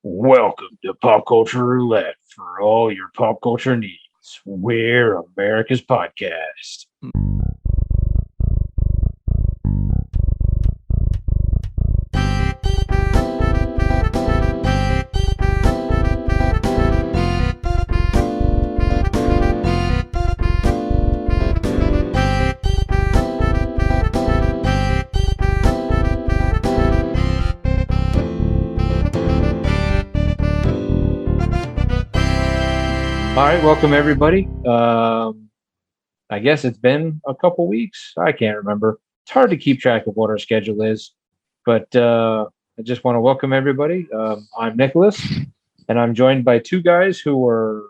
Welcome to Pop Culture Roulette for all your pop culture needs. We're America's podcast. All right, welcome everybody. I guess it's been a couple weeks. I can't remember. It's hard to keep track of what our schedule is, but I just want to welcome everybody. I'm Nicholas, and I'm joined by two guys who are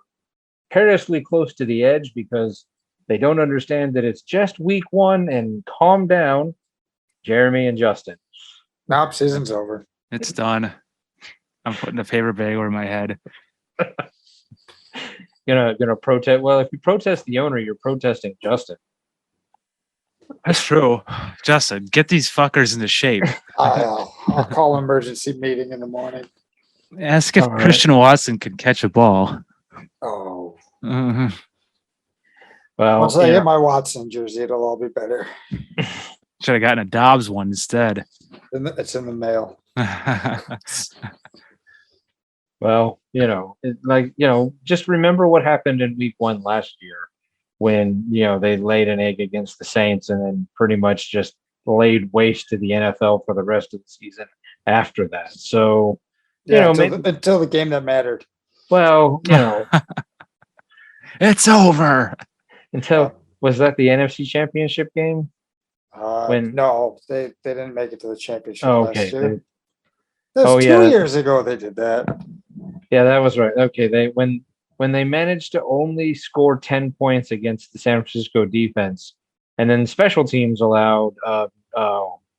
perilously close to the edge because they don't understand that it's just week one and calm down. Jeremy and Justin. Nope, season's over. It's done. I'm putting a paper bag over my head. Gonna protest. Well, if you protest the owner, you're protesting Justin. That's true. Justin, get these fuckers into shape. I'll call an emergency meeting in the morning. Ask if All right. Christian Watson could catch a ball. Oh, Mhm. Well, once I you get know, my Watson jersey, it'll all be better. Should have gotten a Dobbs one instead. It's in the mail. well, just remember what happened in week one last year when they laid an egg against the Saints and then pretty much just laid waste to the NFL for the rest of the season after that. So, Until the game that mattered. It's over. Was that the NFC Championship game? No, they didn't make it to the championship Oh, last okay. year. That was yeah, 2 years ago they did that. Yeah, that was right. Okay, when they managed to only score 10 points against the San Francisco defense, and then special teams allowed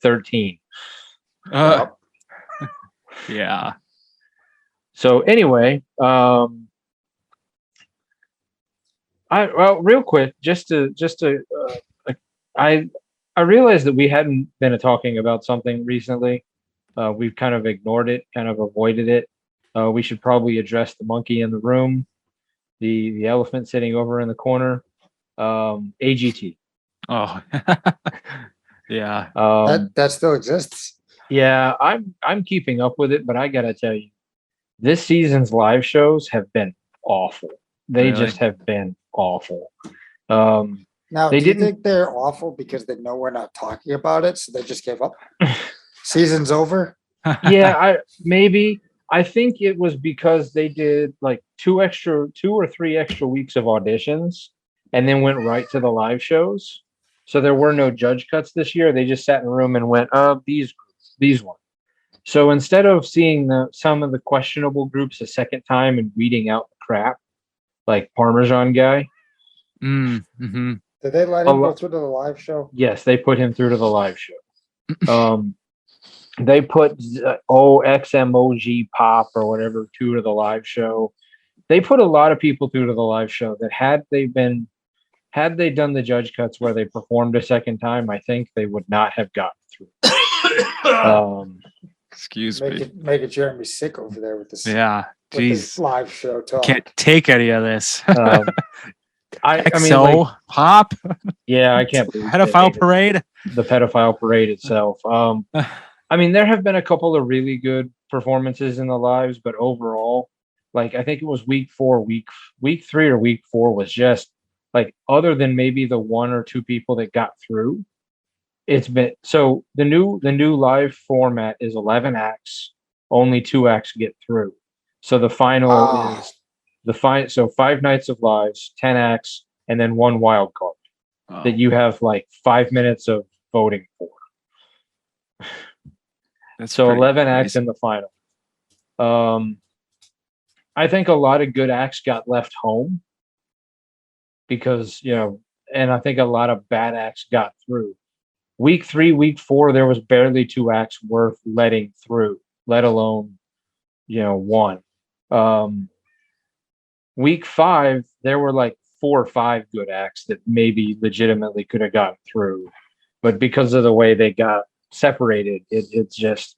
13. Yeah. So anyway, real quick, I realized that we hadn't been talking about something recently. We've kind of ignored it, kind of avoided it. We should probably address the monkey in the room, the elephant sitting over in the corner, AGT. Oh. Yeah. That still exists. Yeah, I'm keeping up with it, but I gotta tell you, this season's live shows have been awful. They Really? just have been awful. Now, They do you didn't- think they're awful because they know we're not talking about it, so they just gave up? Season's over? Yeah, I think it was because they did like 2 or 3 extra weeks of auditions and then went right to the live shows. So there were no judge cuts this year. They just sat in a room and went, these ones. So instead of seeing some of the questionable groups a second time and weeding out the crap, like Parmesan guy, Mm-hmm. Did they let him go through to the live show? yes, they put him through to the live show. They put XMOG Pop or whatever to the live show. They put a lot of people through to the live show that had they done the judge cuts where they performed a second time, I think they would not have gotten through. Excuse Make me. it Jeremy sick over there with this, Yeah. with this Jeez. live show talk. Can't take any of this. I mean, XO, like, Pop, yeah, I can't believe they pedophile made it. parade. The pedophile parade itself. I mean, there have been a couple of really good performances in the lives, but overall, like I think it was week 3 or week 4 was just like, other than maybe the 1 or 2 people that got through, it's been so the new live format is 11 acts, only 2 acts get through. So the final is so 5 nights of lives, 10 acts, and then 1 wild card Oh. that you have like 5 minutes of voting for. That's So pretty 11 acts crazy. in the final. I think a lot of good acts got left home because, and I think a lot of bad acts got through. Week 3, week 4, there was barely 2 acts worth letting through, let alone, 1. Week 5, there were like 4 or 5 good acts that maybe legitimately could have gotten through. But because of the way they got separated, it's just,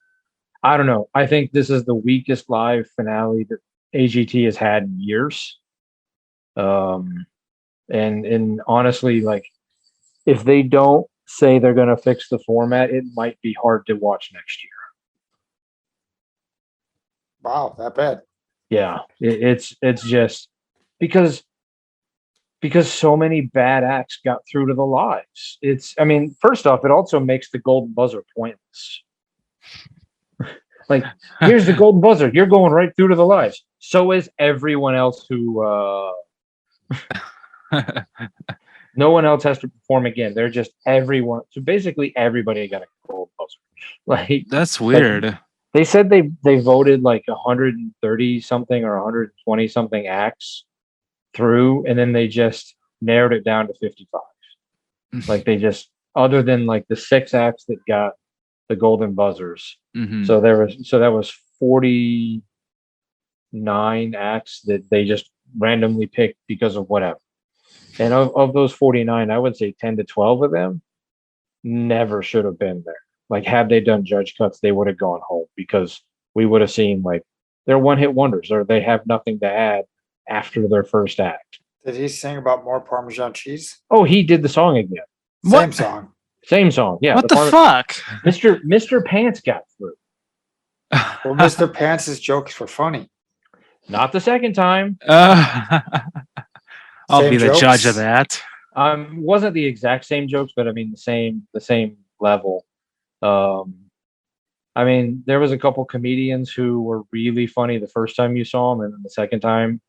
I don't know. I think this is the weakest live finale that AGT has had in years. And honestly, like if they don't say they're going to fix the format, it might be hard to watch next year. Wow, that bad. Yeah, it's just because so many bad acts got through to the lives. I mean, first off, it also makes the golden buzzer pointless. Like, here's the golden buzzer. You're going right through to the lives. So is everyone else who no one else has to perform again. They're just everyone. So basically everybody got a golden buzzer. Like That's weird. they said they voted like 130 something or 120 something acts through, and then they just narrowed it down to 55. Like they just, other than like the 6 acts that got the golden buzzers. Mhm. So that was 49 acts that they just randomly picked because of whatever. And of those 49, I would say 10 to 12 of them never should have been there. Like had they done judge cuts, they would have gone home because we would have seen like they're one-hit wonders or they have nothing to add after their first act. Did he sing about more Parmesan cheese? Oh, he did the song again. Same song. Same song. Yeah. What the fuck? Mr. Pants got through. Well, Mr. Pants' jokes were funny. Not the second time. I'll Same be the jokes? judge of that. Wasn't the exact same jokes, but I mean the same level. I mean, there was a couple comedians who were really funny the first time you saw them, and then the second time,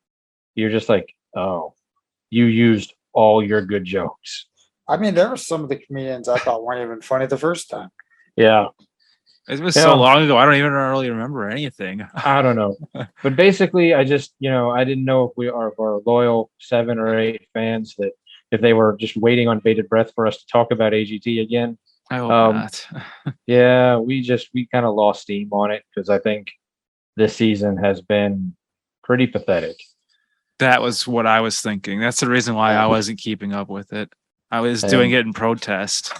you're just like, oh, you used all your good jokes. I mean, there were some of the comedians I thought weren't even funny the first time. Yeah, It was Yeah. so long ago. I don't even really remember anything. I don't know, but basically, I just I didn't know if we are our loyal 7 or 8 fans that if they were just waiting on bated breath for us to talk about AGT again. I hope Um, not. Yeah, we kind of lost steam on it because I think this season has been pretty pathetic. That was what I was thinking. That's the reason why I wasn't keeping up with it. I was And- doing it in protest.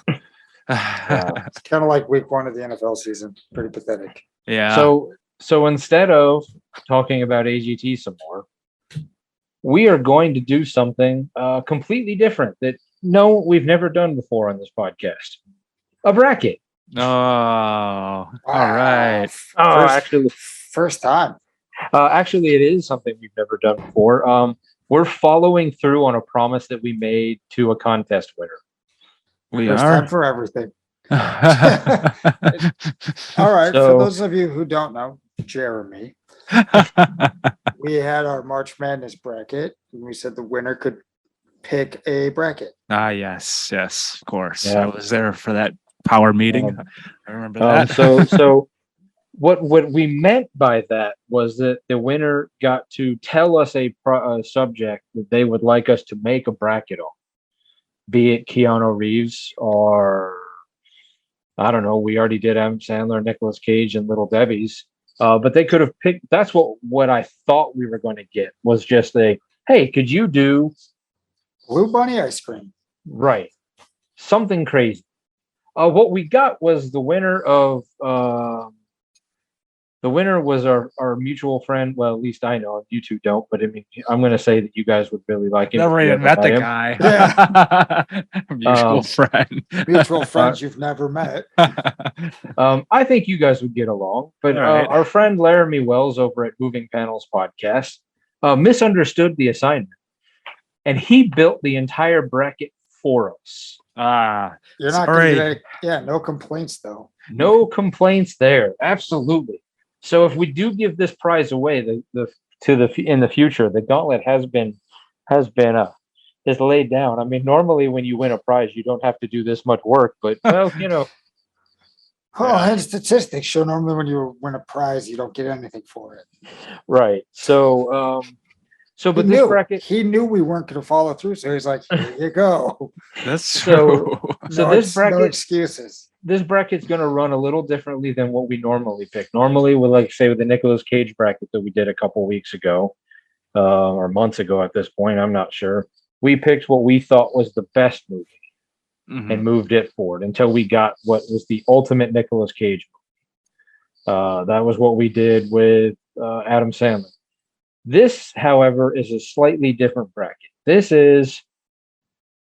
It's kind of like week 1 of the NFL season. Pretty pathetic. Yeah. So instead of talking about AGT some more, we are going to do something completely different that we've never done before on this podcast. A bracket. Oh, all right. Oh, First time. actually, it is something we've never done before. We're following through on a promise that we made to a contest winner. We First are. time for everything. All right. So- For those of you who don't know, Jeremy, we had our March Madness bracket, and we said the winner could pick a bracket. Yes, of course. Yeah. I was there for that power meeting. I remember that. So what we meant by that was that the winner got to tell us a subject that they would like us to make a bracket on, be it Keanu Reeves or I don't know. We already did Adam Sandler, Nicolas Cage, and Little Debbie's, but they could have picked. That's what I thought we were going to get was just hey, could you do Blue Bunny ice cream. right something crazy? What we got was the winner of the winner was our mutual friend. Well, at least I know. You two don't, but I mean, I'm going to say that you guys would really like him. Never if you even ever met the him. guy. Mutual friend. Mutual friends you've never met. I think you guys would get along, but All right. our friend Laramie Wells over at Moving Panels Podcast misunderstood the assignment, and he built the entire bracket for us. You're not Sorry. going to get no complaints though. No complaints there. Absolutely. So if we do give this prize away, in the future, the gauntlet has been is laid down. I mean, normally when you win a prize, you don't have to do this much work, but well, And statistics show normally when you win a prize, you don't get anything for it. right. So but He this knew. bracket. He knew we weren't going to follow through, so he's like, "Here you go." That's So- true. So no, this bracket- no excuses. This bracket's going to run a little differently than what we normally pick. Normally, with the Nicolas Cage bracket that we did a couple weeks ago, or months ago at this point, I'm not sure. We picked what we thought was the best movie Mhm. and moved it forward until we got what was the ultimate Nicolas Cage That was what we did with Adam Sandler. This, however, is a slightly different bracket.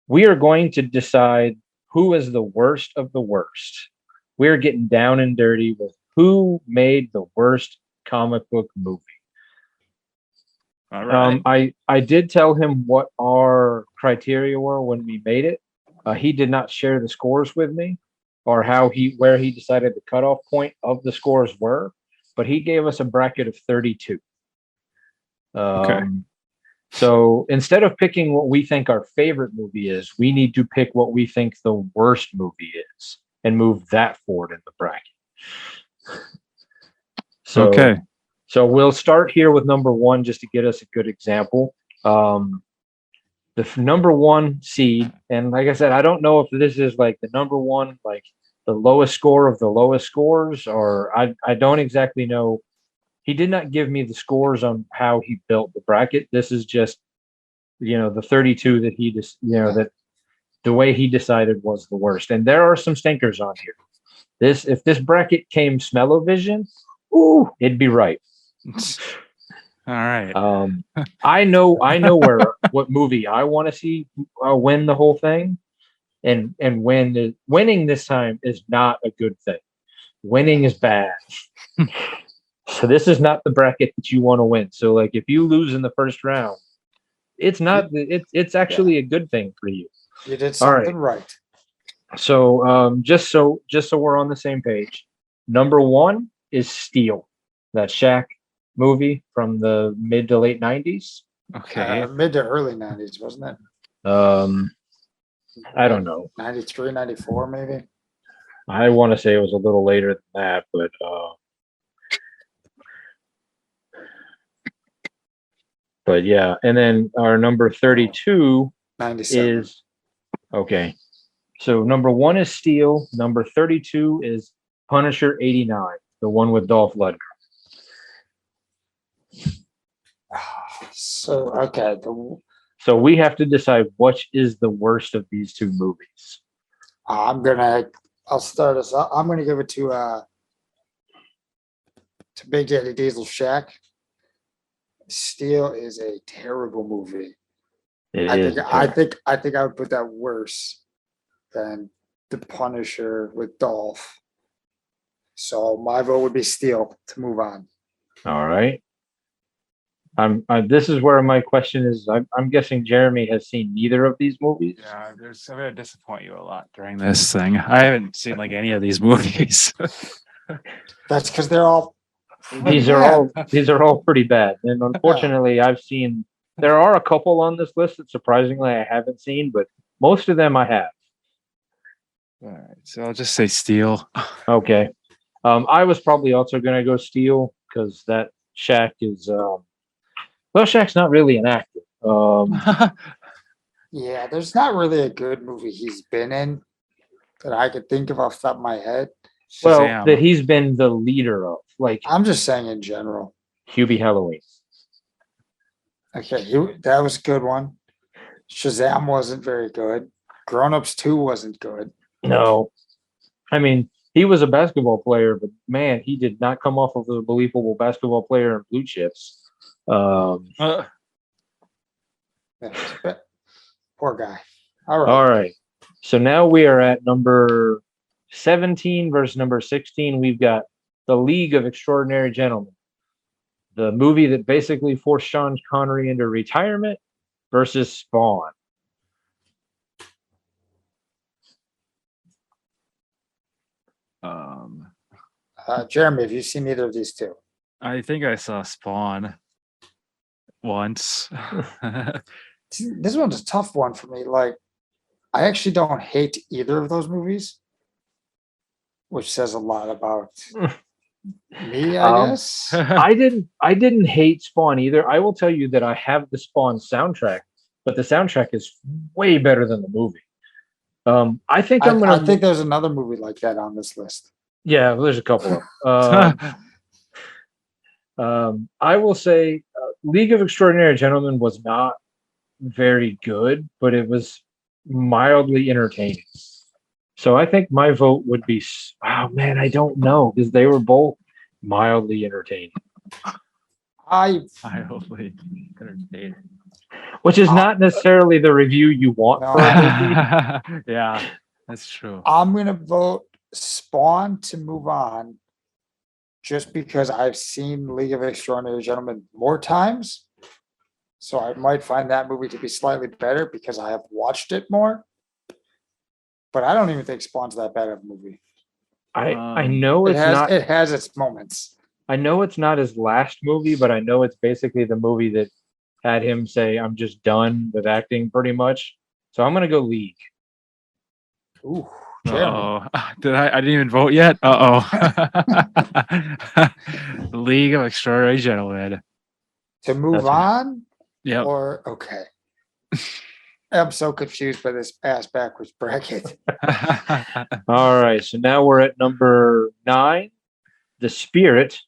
We are going to decide who is the worst of the worst. We're getting down and dirty with who made the worst comic book movie. All right. I did tell him what our criteria were when we made it. He did not share the scores with me or where he decided the cutoff point of the scores were, but he gave us a bracket of 32. Okay. So instead of picking what we think our favorite movie is, we need to pick what we think the worst movie is and move that forward in the bracket. So, Okay. So we'll start here with number one just to get us a good example. Number one seed, and like I said, I don't know if this is like the number one, like the lowest score of the lowest scores, or I don't exactly know. He did not give me the scores on how he built the bracket. This is just, the 32 that he just, that the way he decided was the worst. And there are some stinkers on here. If this bracket came smell-o-vision, ooh, it'd be right. All right. I know what movie I want to see win the whole thing, and winning this time is not a good thing. Winning is bad. So this is not the bracket that you want to win. So like if you lose in the first round, it's not. It's actually a good thing for you. You did something right. So just so we're on the same page, number one is Steel, that Shaq movie from the mid to late 90s. Okay. Mid to early 90s, wasn't it? I don't know. 93, 94 maybe. I want to say it was a little later than that, but yeah. And then our number 32 97. is okay. So number one is Steel. Number 32 is Punisher 89, the one with Dolph Lundgren. So okay, So we have to decide which is the worst of these two movies. I'll start us. I'm gonna give it to Big Daddy Diesel Shaq. Steel is a terrible movie. I think I would put that worse than The Punisher with Dolph. So my vote would be Steel to move on. All right. This is where my question is. I'm guessing Jeremy has seen neither of these movies. Yeah, I'm going to disappoint you a lot during this thing. I haven't seen like any of these movies. That's because they're all. These are all pretty bad, and unfortunately, there are a couple on this list that surprisingly I haven't seen, but most of them I have. All right, so I'll just say Steel. Okay. I was probably also going to go Steel because that Shaq is. Well, Shaq's not really an actor. Yeah, there's not really a good movie he's been in that I could think of off the top of my head. Well, Shazam. that he's been the leader of, like I'm just saying in general. Hubie Halloween. Okay, that was a good one. Shazam wasn't very good. Grown Ups 2 wasn't good. No. I mean, he was a basketball player, but man, he did not come off of a believable basketball player in Blue Chips. Yeah, poor guy. All right. So now we are at number 17 versus number 16. We've got The League of Extraordinary Gentlemen, the movie that basically forced Sean Connery into retirement, versus Spawn. Jeremy, have you seen either of these two? I think I saw Spawn once. This one's a tough one for me. Like, I actually don't hate either of those movies, which says a lot about me, I guess. I didn't hate Spawn either. I will tell you that I have the Spawn soundtrack, but the soundtrack is way better than the movie. I think I think there's another movie like that on this list. Yeah, there's a couple of I will say League of Extraordinary Gentlemen was not very good, but it was mildly entertaining. So I think my vote would be, oh man, I don't know, because they were both mildly entertaining, I Mildly entertaining. which is not necessarily the review you want No. for a movie. Yeah, that's true. I'm gonna vote Spawn to move on, just because I've seen League of Extraordinary Gentlemen more times. So I might find that movie to be slightly better because I have watched it more. But I don't even think Spawn's that bad of a movie. I know It it's not. has its moments. I know it's not his last movie, but I know it's basically the movie that had him say, "I'm just done with acting," pretty much. So I'm gonna go League. Ooh, Jeremy. Oh, did I didn't even vote yet. League of Extraordinary Gentlemen. To move That's right. on, Yep. or okay. I'm so confused by this ass backwards bracket. All right, so now we're at number 9, The Spirit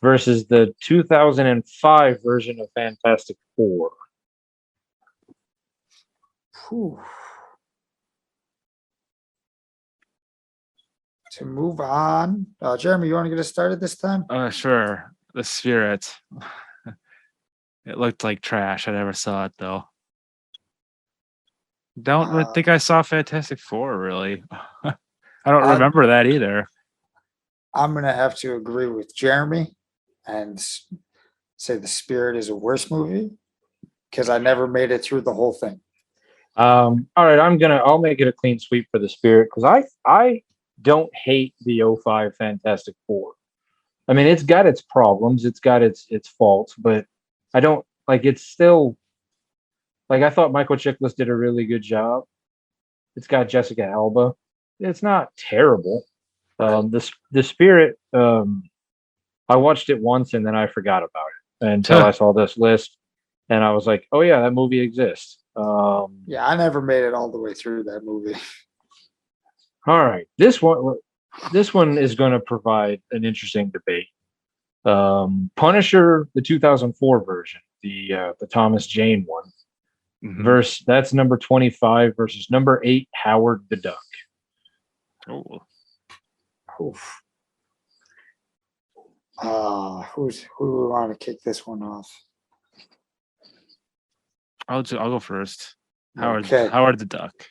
versus the 2005 version of Fantastic Four. Whew. To move on, Jeremy, you want to get us started this time? Sure. The Spirit. It looked like trash. I never saw it though. Don't think I saw Fantastic Four really. I don't remember that either. I'm gonna have to agree with Jeremy and say The Spirit is a worse movie because I never made it through the whole thing. All right, I'll make it a clean sweep for The Spirit because I don't hate the '05 Fantastic Four. I mean, it's got its problems, it's got its faults, but I don't like it's still like I thought Michael Chiklis did a really good job. It's got Jessica Alba. It's not terrible. The Spirit, I watched it once and then I forgot about it until I saw this list, and I was like, "Oh yeah, that movie exists." Yeah, I never made it all the way through that movie. All right, this one is going to provide an interesting debate. Punisher, the 2004 version, the Thomas Jane one, versus that's number 25 versus number 8, Howard the Duck. Oh. Oof. Who do we want to kick this one off? I'll go first. Okay. Howard the Duck.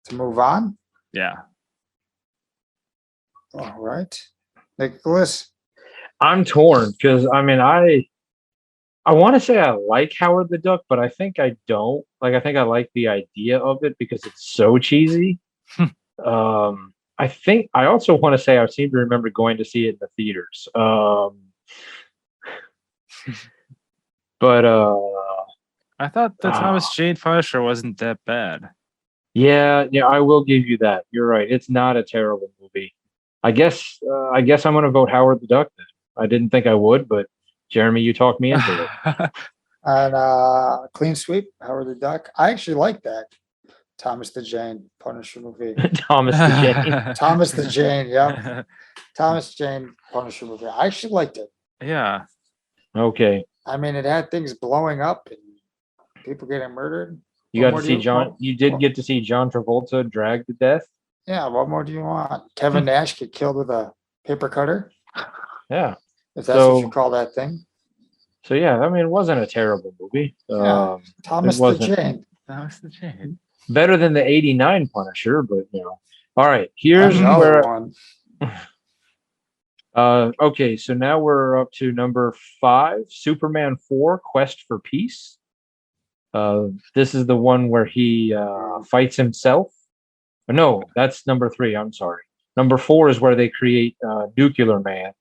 To move on? Yeah. All right. Nicholas? I'm torn because I mean I want to say I like Howard the Duck, but I think I don't. Like I think I like the idea of it because it's so cheesy. I think I also want to say I seem to remember going to see it in the theaters. But I thought the Thomas Jane Punisher wasn't that bad. Yeah, I will give you that. You're right. It's not a terrible movie. I guess I'm going to vote Howard the Duck then. I didn't think I would, but Jeremy, you talked me into it. And clean sweep, Howard the Duck. I actually like that Thomas the Jane Punisher movie. Thomas the Jane. Thomas the Jane, yeah. Thomas Jane Punisher movie. I actually liked it. Yeah. Okay. I mean, it had things blowing up and people getting murdered. You got to see John. You did get to see John Travolta dragged to death. Yeah. What more do you want? Kevin Nash get killed with a paper cutter. Yeah. If that's what you call that thing. So yeah, I mean, it wasn't a terrible movie. Yeah. Thomas the Jane. Thomas the Jane. Better than the '89 Punisher, but you know. All right, here's where. Okay, so now we're up to number 5, Superman 4: Quest for Peace. This is the one where he fights himself. No, that's number 3. I'm sorry. Number 4 is where they create Nuclear Man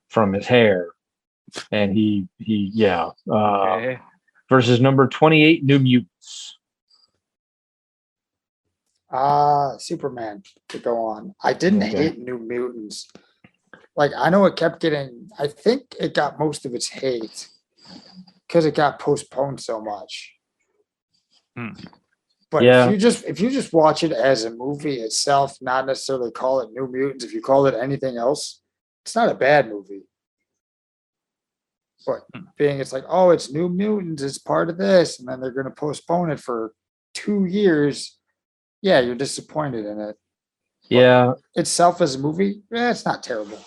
from his hair, and he Okay. versus number 28, New Mutants. Superman to go on. I didn't hate New Mutants. Like, I know it kept getting, I think it got most of its hate because it got postponed so much. But if you just watch it as a movie itself, not necessarily call it New Mutants, if you call it anything else, it's not a bad movie. But being it's like, oh, it's New Mutants, it's part of this, and then they're going to postpone it for 2 years. Yeah, you're disappointed in it. Yeah. But itself as a movie, it's not terrible.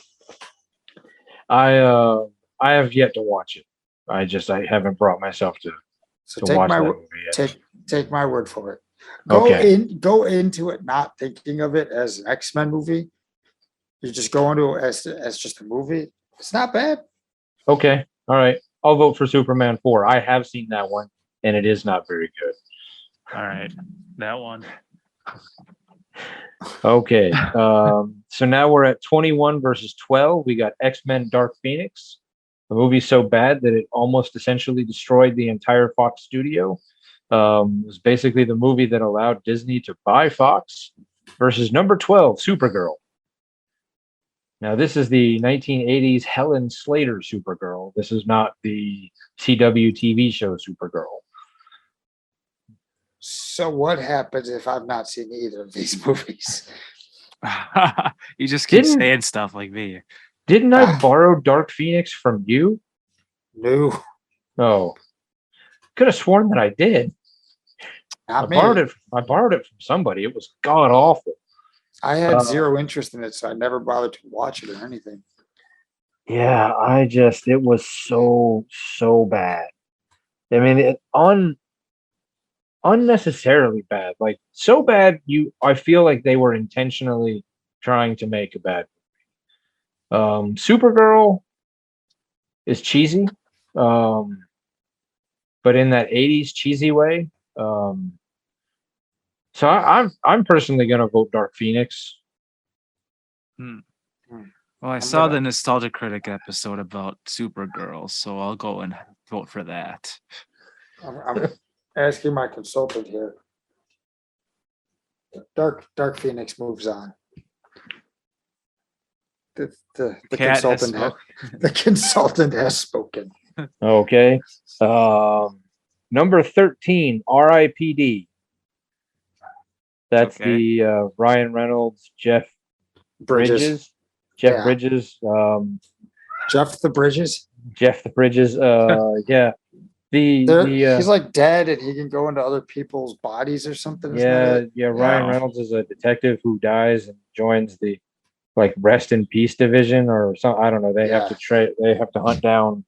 I have yet to watch it. I haven't brought myself So to watch that movie yet. take my word for it. Okay. Go into it not thinking of it as an X-Men movie. You just go into it as just a movie. It's not bad. Okay. All right. I'll vote for Superman 4. I have seen that one, and it is not very good. All right, that one. Okay. So now we're at 21 versus 12. We got X-Men Dark Phoenix. The movie's so bad that it almost essentially destroyed the entire Fox studio. It was basically the movie that allowed Disney to buy Fox versus number 12, Supergirl. Now, this is the 1980s Helen Slater Supergirl. This is not the CW TV show Supergirl. So what happens if I've not seen either of these movies? You just keep Didn't- saying stuff like me. Didn't I borrow Dark Phoenix from you? No, Oh, could have sworn that I did. not I me. borrowed it from somebody. It was god awful. I had Uh, zero interest in it, so I never bothered to watch it or anything. Yeah, it was so bad. I mean, unnecessarily bad. Like so bad I feel like they were intentionally trying to make a bad movie. Supergirl is cheesy. But in that 80s cheesy way. So I'm personally gonna vote Dark Phoenix. Well, I I'm saw gonna- the Nostalgia Critic episode about Supergirl, so I'll go and vote for that. I'm asking my consultant here. Dark Phoenix moves on. The Cat has consultant the consultant has spoken. Okay. Number 13, R.I.P.D. That's Okay. the Ryan Reynolds, Jeff Bridges. Jeff Yeah. Bridges, Jeff the Bridges. Jeff the Bridges. Yeah. He's like dead and he can go into other people's bodies or something. isn't that Yeah, it? Ryan Yeah. Reynolds is a detective who dies and joins the like rest in peace division or something. I don't know. They have to they have to hunt down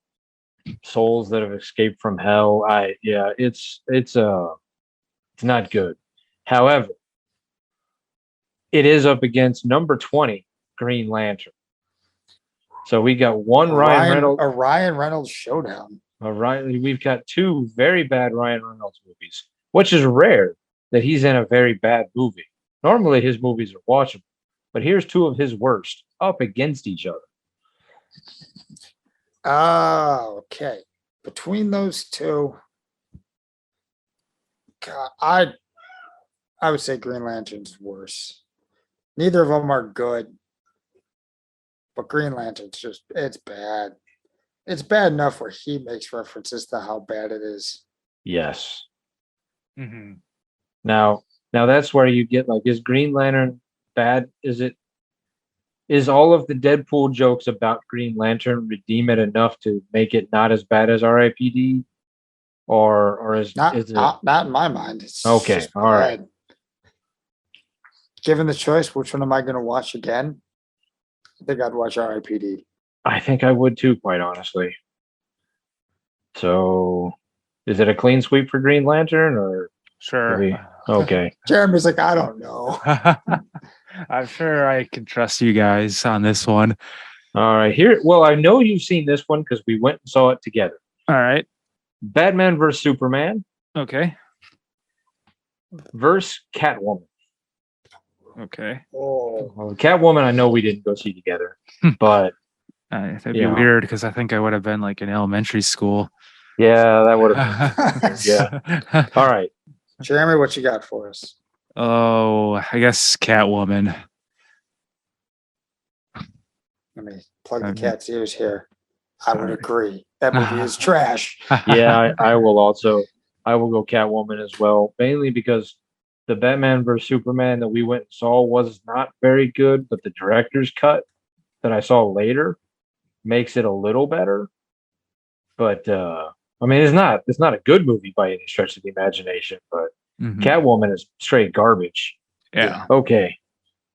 souls that have escaped from hell. It's not good. However, it is up against number 20, Green Lantern. So we got one Ryan Reynolds. A Ryan Reynolds showdown. We've got two very bad Ryan Reynolds movies, which is rare that he's in a very bad movie. Normally his movies are watchable, but here's two of his worst up against each other. Okay. Between those two, God, I would say Green Lantern's worse. Neither of them are good, but Green Lantern's it's bad. It's bad enough where he makes references to how bad it is. Yes. Mhm. Now that's where you get like, is Green Lantern bad? Is all of the Deadpool jokes about Green Lantern redeem it enough to make it not as bad as R.I.P.D. Or is Not it not in my mind. It's Okay, just all right. bad. Given the choice, which one am I going to watch again? I think I'd watch R.I.P.D. I think I would too, quite honestly. So is it a clean sweep for Green Lantern or Sure. maybe- okay. Jeremy's like, I don't know. I'm sure I can trust you guys on this one. All right. Here, well, I know you've seen this one because we went and saw it together. All right. Batman versus Superman Okay. versus Catwoman. Okay. Oh, Well, Catwoman, I know we didn't go see together, but That'd be Yeah. weird because I think I would have been like in elementary school. yeah, that would have. Yeah. All right. Jeremy, what you got for us? Oh, I guess Catwoman. Let me plug the Okay. cat's ears here. I would Sorry. agree. That movie is trash. Yeah, I will go Catwoman as well, mainly because the Batman vs Superman that we went and saw was not very good, but the director's cut that I saw later makes it a little better. But I mean, it's not a good movie by any stretch of the imagination, but Mhm. Catwoman is straight garbage. Yeah. Okay,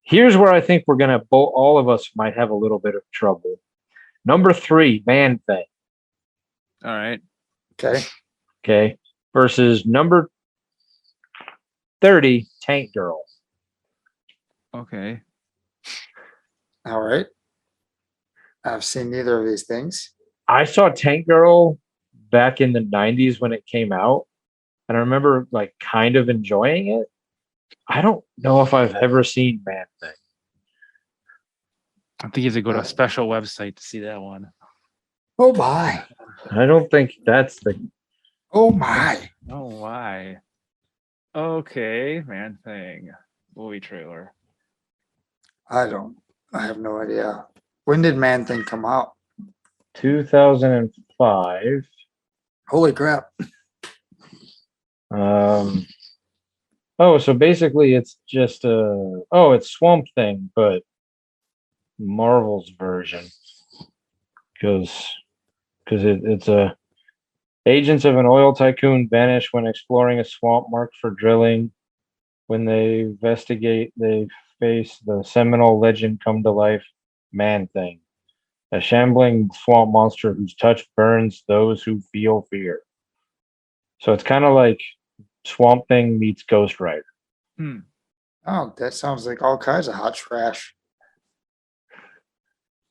here's where I think we're gonna all of us might have a little bit of trouble. Number 3, Man Thing. All right. Okay. Okay. Versus number 30, Tank Girl. Okay. All right. I've seen neither of these things. I saw Tank Girl back in the 90s when it came out, and I remember like kind of enjoying it. I don't know if I've ever seen Man Thing. I think you have to go to a special website to see that one. Oh my. I don't think that's the. Oh my. Oh, why? Okay, Man Thing. Movie trailer. I have no idea. When did Man Thing come out? 2005. Holy crap. So basically it's just it's Swamp Thing, but Marvel's version. Because it's a agents of an oil tycoon vanish when exploring a swamp marked for drilling. When they investigate, they face the seminal legend come to life, Man Thing, a shambling swamp monster whose touch burns those who feel fear. So it's kind of like Swamp Thing meets Ghost Rider. Oh, that sounds like all kinds of hot trash.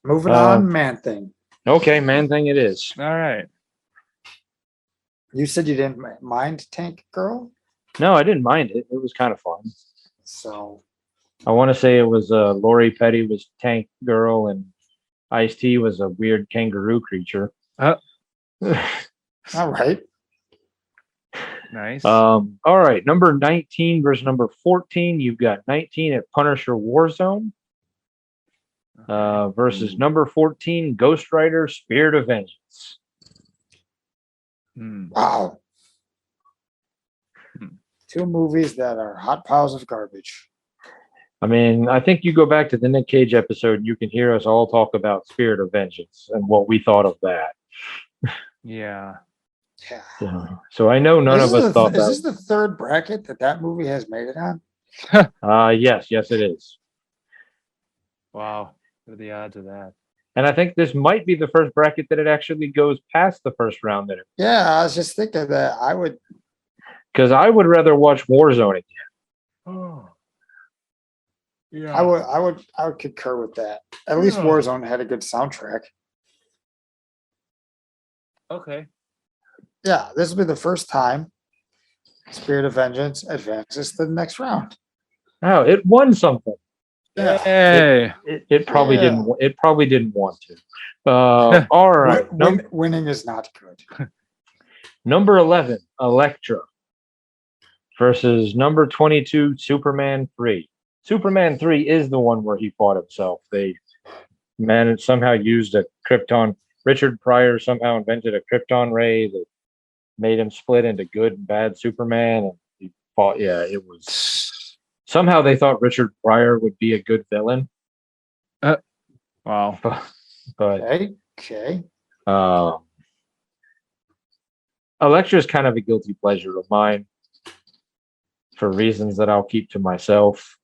Moving on, Man Thing. Okay, Man Thing it is. All right. You said you didn't mind Tank Girl? No, I didn't mind it. It was kind of fun. So I want to say it was Lori Petty was Tank Girl and Ice-T was a weird kangaroo creature. all right. Nice. All right, number 19 versus number 14. You've got 19 at Punisher Warzone versus number 14, Ghost Rider Spirit of Vengeance. Wow. 2 movies that are hot piles of garbage. I mean, I think you go back to the Nick Cage episode, you can hear us all talk about Spirit of Vengeance and what we thought of that. Yeah. Yeah. So I know none of us thought that. Is this the third bracket that movie has made it on? Yes, it is. Wow. What are the odds of that? And I think this might be the first bracket that it actually goes past the first round. Yeah, I was just thinking that because I would rather watch Warzone again. Oh. Yeah. I would concur with that. At least Warzone had a good soundtrack. Okay. Yeah, this will be the first time Spirit of Vengeance advances to the next round. Oh, it won something. Yeah. Hey. It probably didn't. It probably didn't want to. All right. Winning is not good. Number 11, Elektra versus number 22, Superman 3. Superman 3 is the one where he fought himself. They managed somehow used a Krypton. Richard Pryor somehow invented a Krypton ray that made him split into good and bad Superman, and he fought. Yeah, it was. Somehow they thought Richard Pryor would be a good villain. Wow. But okay. Elektra is kind of a guilty pleasure of mine for reasons that I'll keep to myself.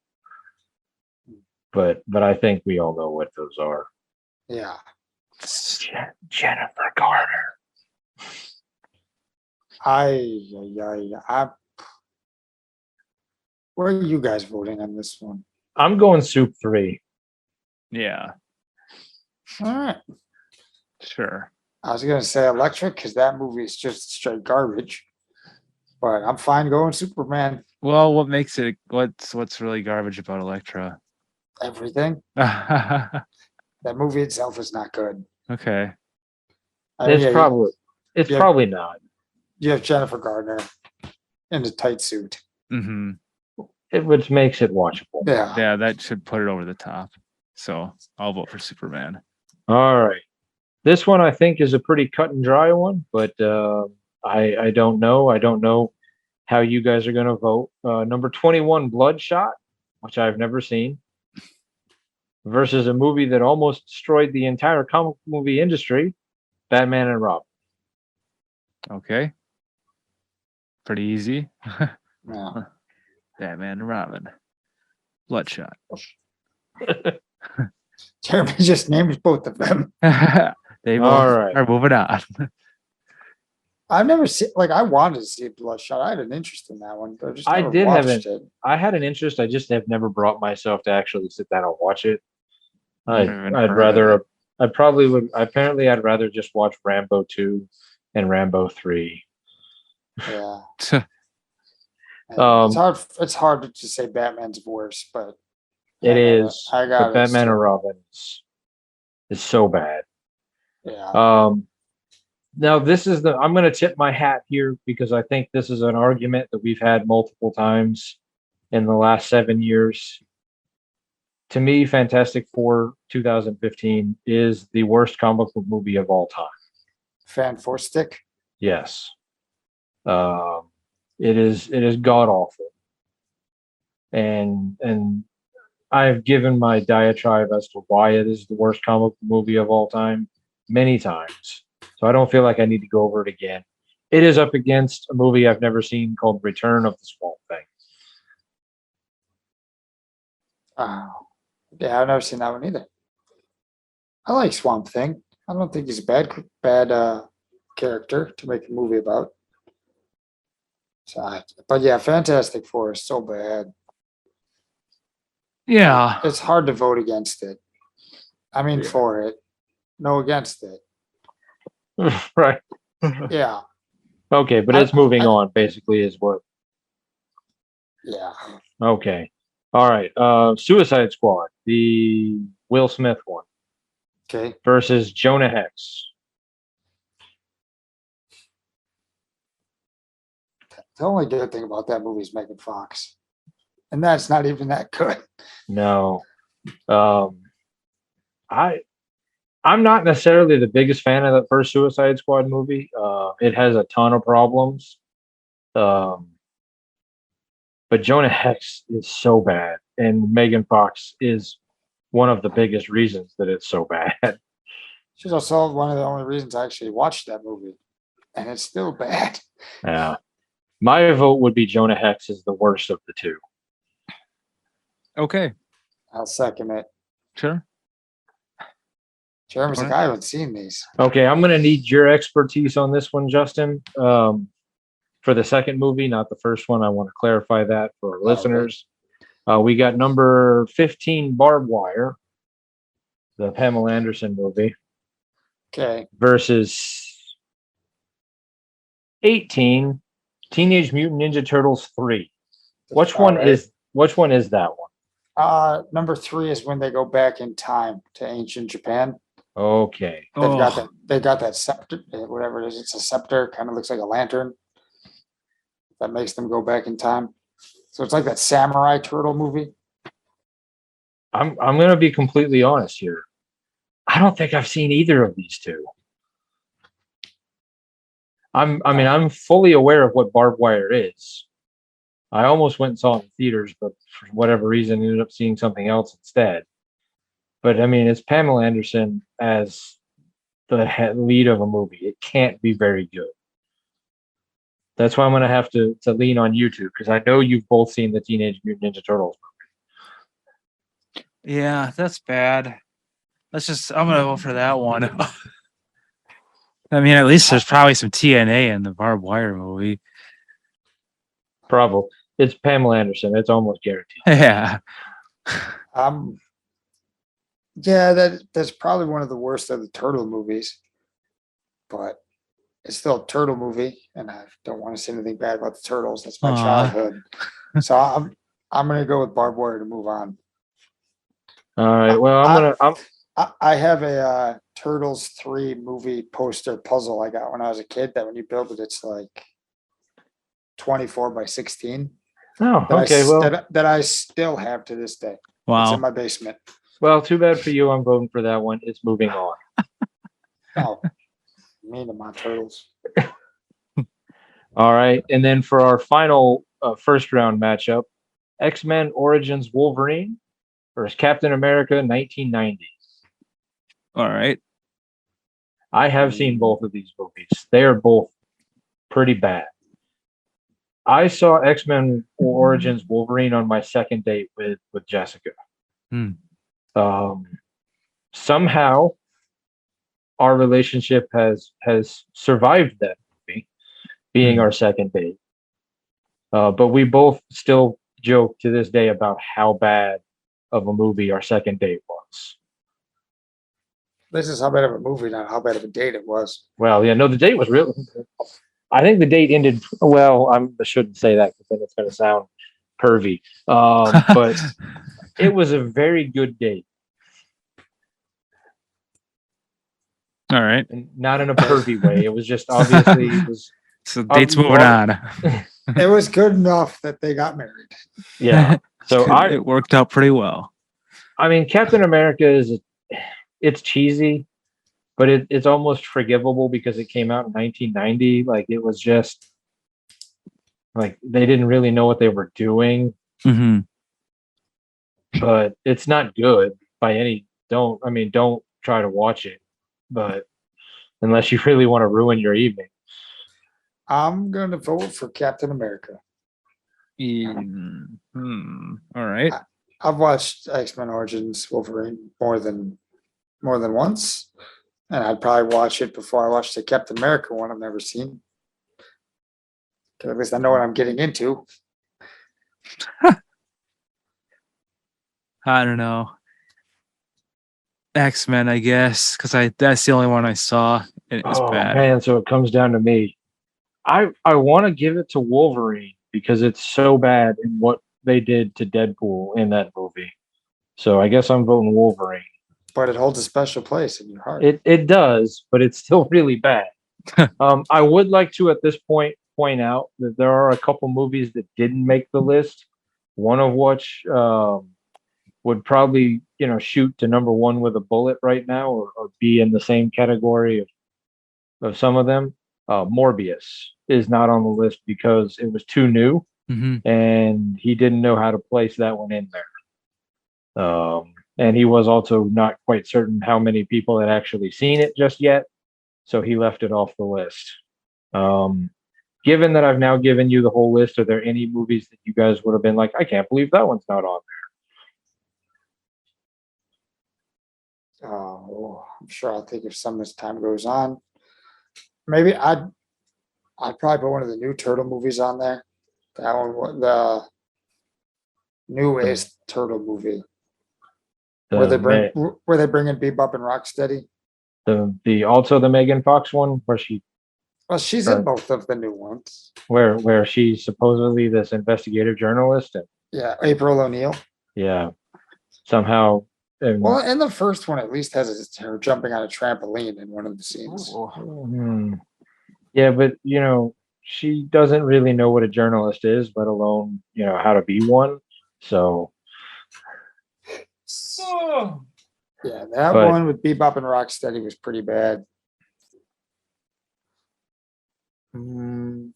But I think we all know what those are. Yeah. Jennifer Garner. Where are you guys voting on this one? I'm going Soup 3. Yeah. All right. Sure. I was gonna say Electric because that movie is just straight garbage. But I'm fine going Superman. Well, what makes it what's really garbage about Elektra? Everything. Okay. That movie itself is not good. It's probably not. You have Jennifer Gardner in a tight suit. Mm-hmm. Which makes it watchable. Yeah. Yeah, that should put it over the top. So I'll vote for Superman. All right. This one I think is a pretty cut and dry one, but I don't know. I don't know how you guys are going to vote. Number 21, Bloodshot, which I've never seen, versus a movie that almost destroyed the entire comic movie industry, Batman and Robin. Okay. Pretty easy. Yeah. Batman and Robin. Bloodshot. Jeremy just named both of them. They All both right. are moving on. I've never seen, like, I wanted to see Bloodshot. I had an interest in that one, but I just I never did have watched it. I had an interest. I just have never brought myself to actually sit down and watch it. Never even I'd heard of rather. it. I probably would. Apparently, I'd rather just watch Rambo 2 and Rambo 3. Yeah. Um, It's hard to say Batman's worse, but It is. I But got it. Batman and Robin is so bad. Yeah. Now this is I'm going to tip my hat here because I think this is an argument that we've had multiple times in the last 7 years. To me, Fantastic Four 2015 is the worst comic book movie of all time. Fan for stick. Yes. It is god awful. And I've given my diatribe as to why it is the worst comic book movie of all time many times. So I don't feel like I need to go over it again. It is up against a movie I've never seen called Return of the Swamp Thing. Yeah, I've never seen that one either. I like Swamp Thing. I don't think he's a bad character to make a movie about. So, but yeah, Fantastic Four is so bad. Yeah. It's hard to vote against it. I mean, Yeah. for it. No, against it. Right. Yeah. Okay, but it's moving on, basically, is what. Yeah. Okay. All right. Suicide Squad, the Will Smith one, Okay. versus Jonah Hex. The only good thing about that movie is Megan Fox. And that's not even that good. No. I'm not necessarily the biggest fan of the first Suicide Squad movie. It has a ton of problems. But Jonah Hex is so bad, and Megan Fox is one of the biggest reasons that it's so bad. She's also one of the only reasons I actually watched that movie. And it's still bad. Yeah. My vote would be Jonah Hex is the worst of the two. Okay. I'll second it. Sure. Jeremy's like, I haven't seen these. Okay, I'm going to need your expertise on this one, Justin. For the second movie, not the first one. I want to clarify that for our listeners. We got number 15, Barbed Wire, the Pamela Anderson movie, Okay. versus 18, Teenage Mutant Ninja Turtles 3. Which one is that one? Number 3 is when they go back in time to ancient Japan. Okay. They got that scepter, whatever it is. It's a scepter, kind of looks like a lantern. That makes them go back in time. So it's like that samurai turtle movie. I'm going to be completely honest here. I don't think I've seen either of these two. I'm fully aware of what Barbed Wire is. I almost went and saw it in theaters, but for whatever reason ended up seeing something else instead. But I mean, it's Pamela Anderson as the lead of a movie. It can't be very good. That's why I'm going to have to lean on you two, because I know you've both seen the Teenage Mutant Ninja Turtles movie. Yeah, that's bad. I'm going to vote for that one. I mean, at least there's probably some TNA in the Barbed Wire movie. Probably. It's Pamela Anderson. It's almost guaranteed. Yeah. Yeah, that's probably one of the worst of the turtle movies. But it's still a turtle movie, and I don't want to say anything bad about the turtles. That's my childhood. So I'm gonna go with Barbed Wire to move on. All right. Well, I have a Turtles 3 movie poster puzzle I got when I was a kid. That when you build it, it's like 24 by 16. Oh, okay. That I still have to this day. Wow. It's in my basement. Well, too bad for you. I'm voting for that one. It's moving on. Oh, mean to my turtles. All right. And then for our final first round matchup, X-Men Origins Wolverine versus Captain America 1990. All right. I have seen both of these movies. They are both pretty bad. I saw X-Men Origins Wolverine on my second date with Jessica. somehow our relationship has survived that movie being our second date. But we both still joke to this day about how bad of a movie our second date was. This is how bad of a movie, not how bad of a date it was. Well, yeah, no, the date was really. I think the date ended well. I shouldn't say that because then it's going to sound pervy. But it was a very good date, All right. and not in a pervy way. It was just obviously it was. So dates moving on. It was good enough that they got married. Yeah. So it worked out pretty well. I mean, Captain America it's cheesy, but it's almost forgivable because it came out in 1990. Like it was just like they didn't really know what they were doing, Mm-hmm. but it's not good by any. Don't try to watch it, but unless you really want to ruin your evening. I'm gonna vote for Captain America. All right. I've watched X-Men Origins Wolverine more than once, and I'd probably watch it before I watch the Captain America one I've never seen. 'Cause at least I know what I'm getting into. I don't know. X-Men, I guess, because that's the only one I saw. And it was bad. Man, so it comes down to me. I want to give it to Wolverine because it's so bad in what they did to Deadpool in that movie. So I guess I'm voting Wolverine. But it holds a special place in your heart. It does, but it's still really bad. I would like to at this point out that there are a couple movies that didn't make the list. One of which would probably shoot to number one with a bullet right now, or be in the same category of some of them. Morbius is not on the list because it was too new, and he didn't know how to place that one in there. And he was also not quite certain how many people had actually seen it just yet, so he left it off the list. Given that I've now given you the whole list, are there any movies that you guys would have been like, I can't believe that one's not on Oh, I'm sure I'll think of some as time goes on. Maybe I'd probably put one of the new Turtle movies on there. That one, the newest Turtle movie, there? where they bring in Bebop and Rocksteady. The also the Megan Fox one where she Well, she's in both of the new ones. where she's supposedly this investigative journalist, and Yeah, April O'Neil. yeah, somehow. Well, and the first one at least has her jumping on a trampoline in one of the scenes. Yeah, but she doesn't really know what a journalist is, let alone how to be one. So yeah, that one with Bebop and Rocksteady was pretty bad. And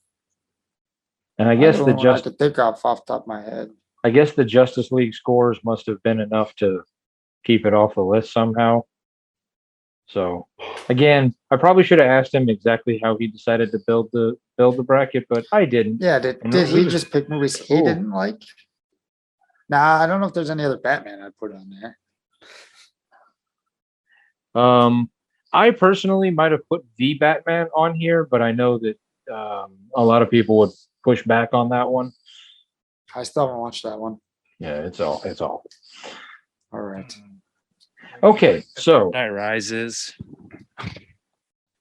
I guess I could think off the top of my head. I guess the Justice League scores must have been enough to keep it off the list somehow. So again, I probably should have asked him exactly how he decided to build the bracket, but I didn't. Yeah, did he just pick movies he didn't like? Nah, I don't know if there's any other Batman I'd put on there. I personally might have put the Batman on here, but I know that a lot of people would push back on that one. I still haven't watched that one. Yeah, it's all. All right. Okay, so Night Rises.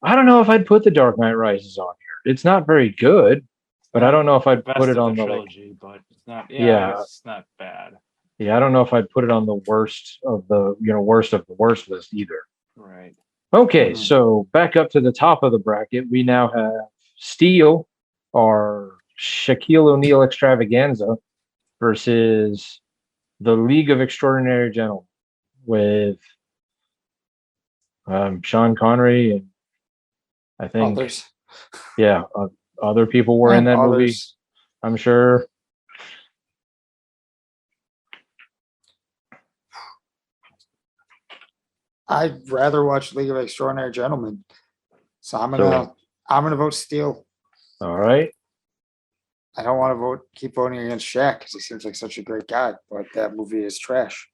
I don't know if I'd put The Dark Knight Rises on here. It's not very good, but I don't know if I'd put it on the trilogy, but it's not. Yeah, it's not bad. Yeah, I don't know if I'd put it on the worst of the worst list either. Right. Okay, so back up to the top of the bracket, we now have Steel, our Shaquille O'Neal extravaganza, versus The League of Extraordinary Gentlemen with Sean Connery and I think Others. Yeah, other people were in that movie, I'm sure. I'd rather watch League of Extraordinary Gentlemen, so I'm gonna vote Steel. All right. I don't want to keep voting against Shaq because he seems like such a great guy, but that movie is trash.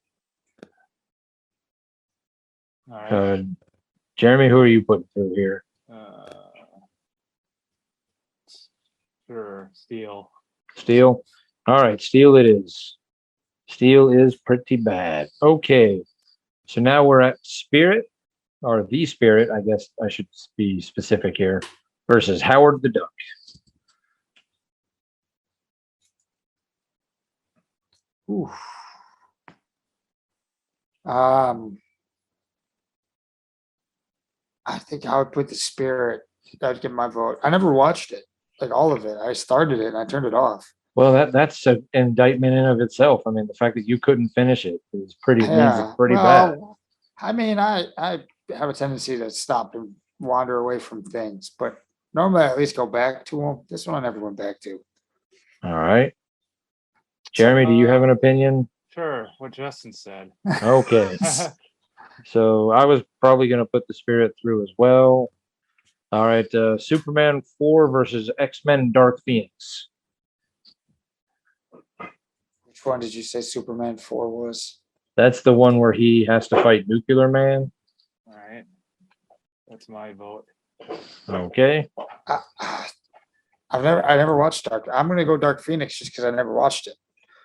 All right. Jeremy, who are you putting through here? Sure, Steel. Steel. All right, Steel it is. Steel is pretty bad. Okay, so now we're at Spirit, or the Spirit, I guess I should be specific here, versus Howard the Duck. Ooh. I think I would put the Spirit. I'd give my vote. I never watched it, like all of it. I started it and I turned it off. Well, that's an indictment in of itself. I mean, the fact that you couldn't finish it is pretty means it's pretty bad. I mean, I have a tendency to stop and wander away from things, but normally I at least go back to them. This one I never went back to. All right. Jeremy, do you have an opinion? Sure, what Justin said. Okay. So I was probably going to put the Spirit through as well. All right. Superman 4 versus X-Men Dark Phoenix. Which one did you say Superman 4 was? That's the one where he has to fight Nuclear Man. All right. That's my vote. Okay. I never watched Dark. I'm gonna go Dark Phoenix just because I never watched it.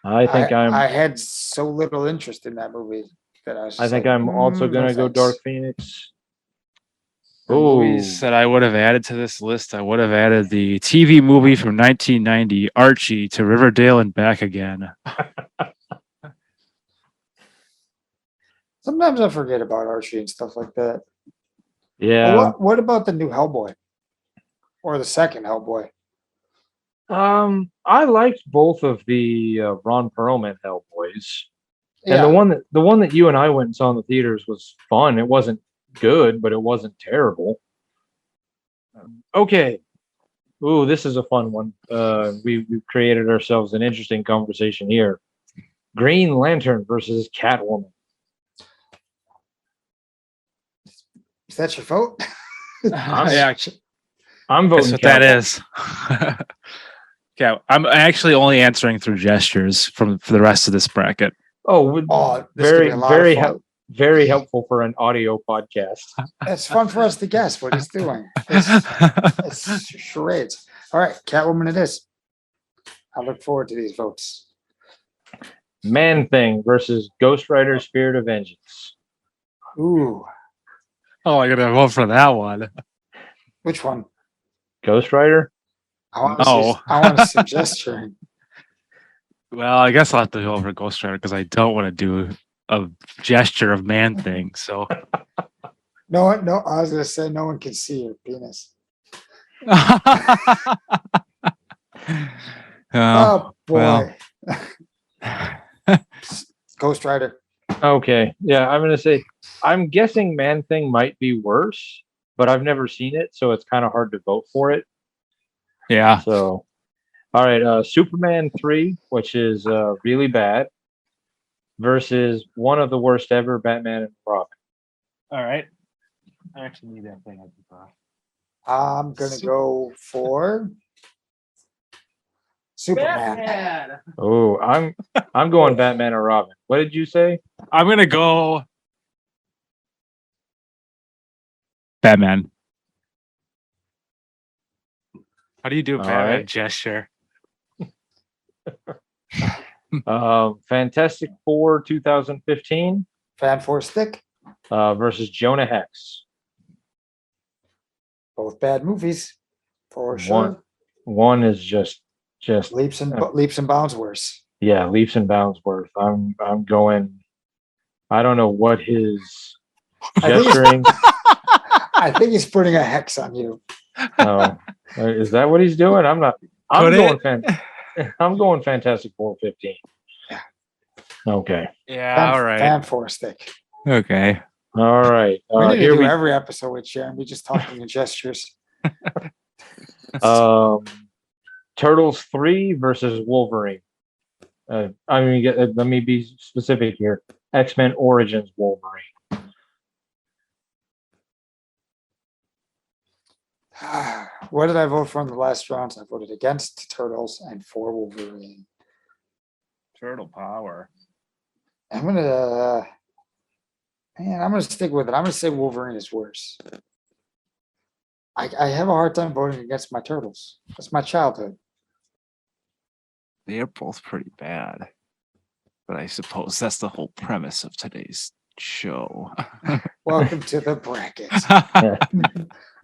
I had so little interest in that movie that I think I'm also gonna go Dark Phoenix. The movies that I would have added to this list, I would have added the TV movie from 1990, Archie, to Riverdale and back again. Sometimes I forget about Archie and stuff like that. Yeah. What about the new Hellboy? Or the second Hellboy? I liked both of the Ron Perlman Hellboys. Yeah. And the one that you and I went and saw in the theaters was fun. It wasn't good, but it wasn't terrible. Okay. Ooh, this is a fun one. We've created ourselves an interesting conversation here. Green Lantern versus Catwoman. Is that your vote? I'm voting. That's what that is. Yeah, I'm actually only answering through gestures for the rest of this bracket. Oh, very helpful for an audio podcast. It's fun for us to guess what he's doing. It's charades. All right, Catwoman it is. I look forward to these votes. Man Thing versus Ghost Rider Spirit of Vengeance. Ooh. Oh, I gotta vote for that one. Which one? Ghost Rider? I want to suggest her. Well, I guess I'll have to go over Ghost Rider because I don't want to do a gesture of Man Thing. So no, I was gonna say no one can see your penis. Oh boy. Ghost Rider. Okay. Yeah, I'm gonna say I'm guessing Man Thing might be worse, but I've never seen it, so it's kind of hard to vote for it. Yeah. So all right, Superman 3, which is really bad, versus one of the worst ever, Batman and Robin. All right. I actually need that thing. I'm gonna go for Superman. Batman. Oh, I'm going Batman and Robin. What did you say? I'm gonna go Batman. How do you do a Batman gesture? Fantastic Four 2015 Fan Four Stick versus Jonah Hex. Both bad movies, for sure. One is just leaps and bounds worse. Yeah, leaps and bounds worse. I'm going. I don't know what his gesturing. I think he's putting a hex on you. Oh, is that what he's doing? I'm not. I'm going Fantastic Four 15. Yeah. Okay. Yeah. All right. Fan Four Stick. Okay. All right. We need to do every episode with Sharon. We just talking in gestures. Turtles 3 versus Wolverine. Let me be specific here. X-Men Origins Wolverine. What did I vote for in the last rounds? I voted against Turtles and for Wolverine. Turtle power. I'm gonna Man, I'm gonna stick with it. I'm gonna say Wolverine is worse. I have a hard time voting against my turtles. That's my childhood. They are both pretty bad. But I suppose that's the whole premise of today's show. Welcome to the bracket.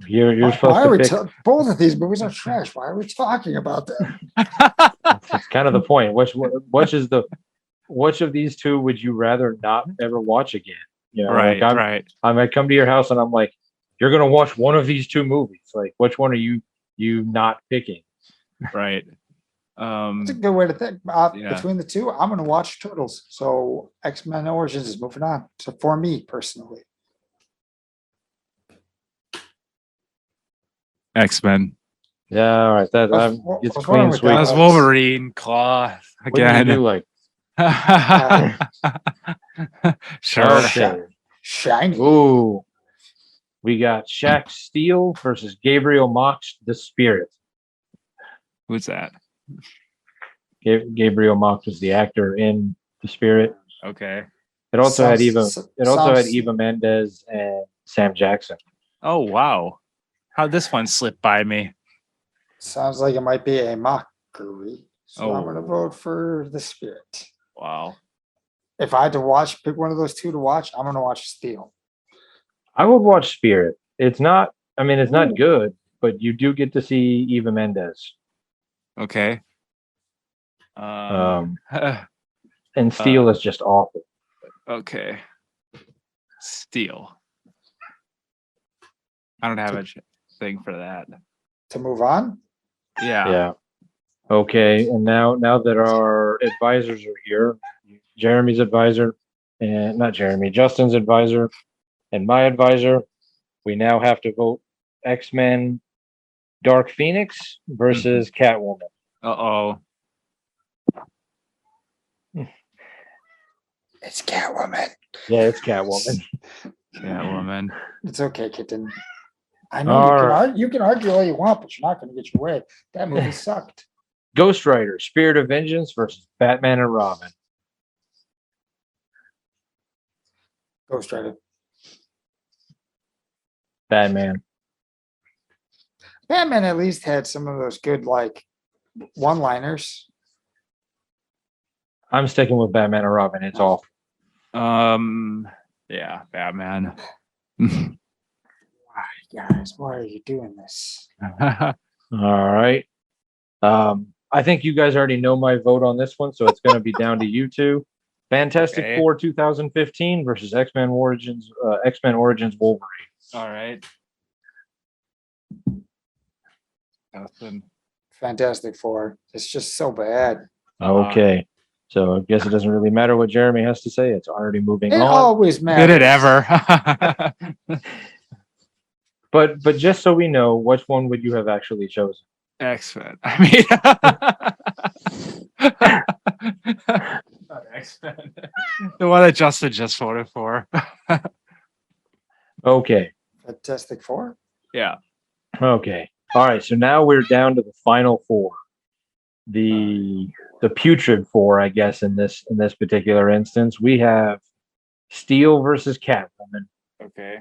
You're Why supposed are to we pick. both of these movies are trash? Why are we talking about them? It's kind of the point. Which of these two would you rather not ever watch again? You know, Right, like right. I might come to your house and I'm like, you're gonna watch one of these two movies. Like, which one are you not picking? Right. It's a good way to think. Yeah. Between the two, I'm gonna watch Turtles. So X-Men Origins is moving on. So for me personally, X-Men. Yeah, all right. That What's- it's what's wrong clean with sweep. that? That was Wolverine, Claw What do you again. do, like Sure. okay. Shiny. Ooh, we got Shaq Steele versus Gabriel Mox, the Spirit. Who's that? Gabriel Mox was the actor in The Spirit. Okay. It also had Eva. Sounds- It also had sounds- Eva Mendes and Sam Jackson. Oh wow. How'd this one slip by me? Sounds like it might be a mockery. So I'm gonna Oh. vote for the Spirit. Wow. If I had to pick one of those two to watch, I'm gonna watch Steel. I would watch Spirit. It's not. I mean, it's Ooh. not good, but you do get to see Eva Mendes. Okay. And Steel is just awful. Okay. Steel. I don't have a thing for that. To move on, Yeah. Yeah. Okay, and now that our advisors are here, Jeremy's advisor, and not Jeremy, Justin's advisor, and my advisor, we now have to vote X-Men Dark Phoenix versus Catwoman. Uh-oh. it's Catwoman. Yeah, it's Catwoman. Catwoman. It's okay, kitten. I know All you can argue all you want, but you're not gonna get your way. That movie sucked. Ghost Rider, Spirit of Vengeance versus Batman and Robin. Ghost Rider. Batman. Batman at least had some of those good like one-liners. I'm sticking with Batman and Robin. It's awful. Yeah, Batman. Why, guys? Why are you doing this? All right. I think you guys already know my vote on this one, so it's going to be down to you two. Fantastic Okay. Four 2015 versus X-Men Origins Wolverine. All right. Nothing. Fantastic Four. It's just so bad. Okay. So I guess it doesn't really matter what Jeremy has to say. It's already moving It on. always matters. Did it ever? But just so we know, which one would you have actually chosen? X-Men. I mean, X-Men. The one that Justin just voted for. Okay. Fantastic Four. Yeah. Okay. All right. So now we're down to the final four. The putrid four, I guess, in this particular instance. We have Steel versus Catwoman. Okay.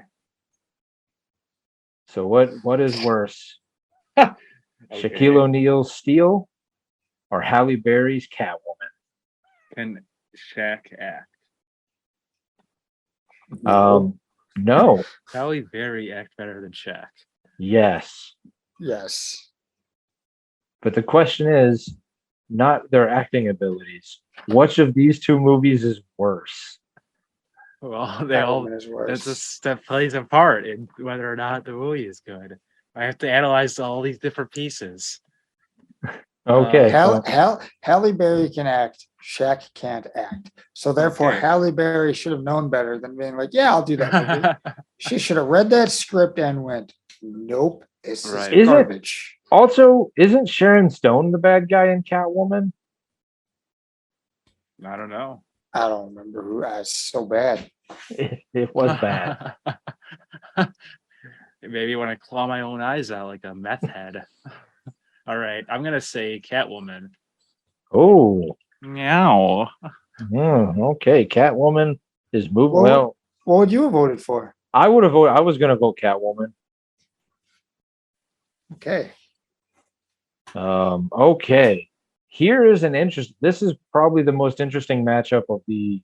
So what is worse? Okay. Shaquille O'Neal's Steel or Halle Berry's Catwoman? Can Shaq act? No. Halle Berry act better than Shaq. Yes. Yes. But the question is not their acting abilities. Which of these two movies is worse? Well, they all Catwoman is worse. that plays a part in whether or not the movie is good. I have to analyze all these different pieces. Okay. Halle Berry can act. Shaq can't act. So therefore, Okay. Halle Berry should have known better than being like, "Yeah, I'll do that movie." She should have read that script and went, "Nope, this Right. is Is it- garbage." Also, isn't Sharon Stone the bad guy in Catwoman? I don't know. I don't remember who. It's so bad. It was bad. Maybe when I claw my own eyes out like a meth head. All right, I'm gonna say Catwoman. Oh. Meow. Okay. Catwoman is moving. Well- Well, What would you have voted for? I would have voted. I was going to vote Catwoman. Okay. Okay. Here is an interest. This is probably the most interesting matchup of the